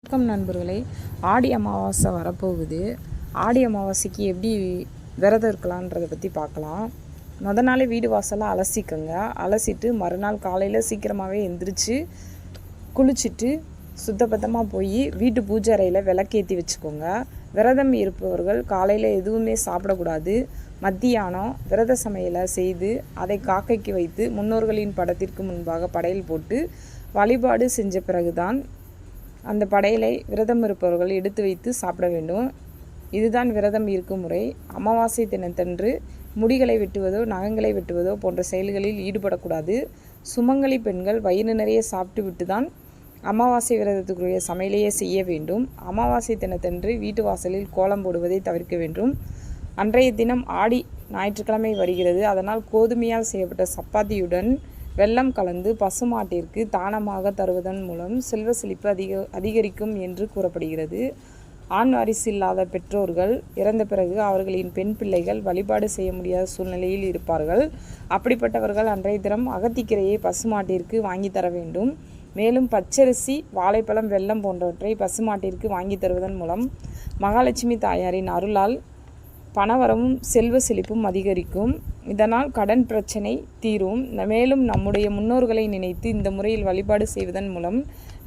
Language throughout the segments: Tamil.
வணக்கம் நண்பர்களே, ஆடி அமாவாசை வரப்போகுது. ஆடி அமாவாசைக்கு எப்படி விரதம் இருக்கலான்றதை பற்றி பார்க்கலாம். நாளே வீடு வாசலாம் அலசிக்கங்க. அலசிட்டு மறுநாள் காலையில் சீக்கிரமாகவே எந்திரிச்சு குளிச்சுட்டு சுத்தபத்தமாக போய் வீட்டு பூஜை அறையில் விளக்கேற்றி வச்சுக்கோங்க. விரதம் இருப்பவர்கள் காலையில் எதுவுமே சாப்பிடக்கூடாது. மத்தியானம் விரத சமையலை செய்து அதை காக்கைக்கு வைத்து முன்னோர்களின் படத்திற்கு முன்பாக படையல் போட்டு வழிபாடு செஞ்ச பிறகுதான் அந்த படையலை விரதம் இருப்பவர்கள் எடுத்து வைத்து சாப்பிட வேண்டும். இதுதான் விரதம் இருக்கும் முறை. அமாவாசை தினத்தன்று முடிகளை வெட்டுவதோ நகங்களை வெட்டுவதோ போன்ற செயல்களில் ஈடுபடக்கூடாது. சுமங்கலி பெண்கள் வயிறு நிறைய சாப்பிட்டு விட்டு தான் அமாவாசை விரதத்துக்குரிய சமையலையே செய்ய வேண்டும். அமாவாசை தினத்தன்று வீட்டு வாசலில் கோலம் போடுவதை தவிர்க்க வேண்டும். அன்றைய தினம் ஆடி ஞாயிற்றுக்கிழமை வருகிறது. அதனால் கோதுமையால் செய்யப்பட்ட சப்பாத்தியுடன் வெல்லம் கலந்து பசுமாட்டிற்கு தானமாக தருவதன் மூலம் செல்வ செழிப்பு அதிகரிக்கும் என்று கூறப்படுகிறது. ஆண் வாரிசு இல்லாத பெற்றோர்கள் இறந்த பிறகு அவர்களின் பெண் பிள்ளைகள் வழிபாடு செய்ய முடியாத சூழ்நிலையில் இருப்பார்கள். அப்படிப்பட்டவர்கள் அன்றைய தினம் அகத்திக்கீரையை பசுமாட்டிற்கு வாங்கி தர வேண்டும். மேலும் பச்சரிசி, வாழைப்பழம், வெல்லம் போன்றவற்றை பசுமாட்டிற்கு வாங்கி தருவதன் மூலம் மகாலட்சுமி தாயாரின் அருளால் பணவரமும் செல்வ செழிப்பும் அதிகரிக்கும். இதனால் கடன் பிரச்சனை தீரும். மேலும் நம்முடைய முன்னோர்களை நினைத்து இந்த முறையில் வழிபாடு செய்வதன் மூலம்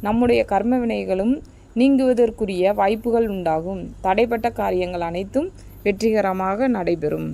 நம்முடைய கர்ம வினைகளும் நீங்குவதற்குரிய வாய்ப்புகள் உண்டாகும். தடைப்பட்ட காரியங்கள் அனைத்தும் வெற்றிகரமாக நடைபெறும்.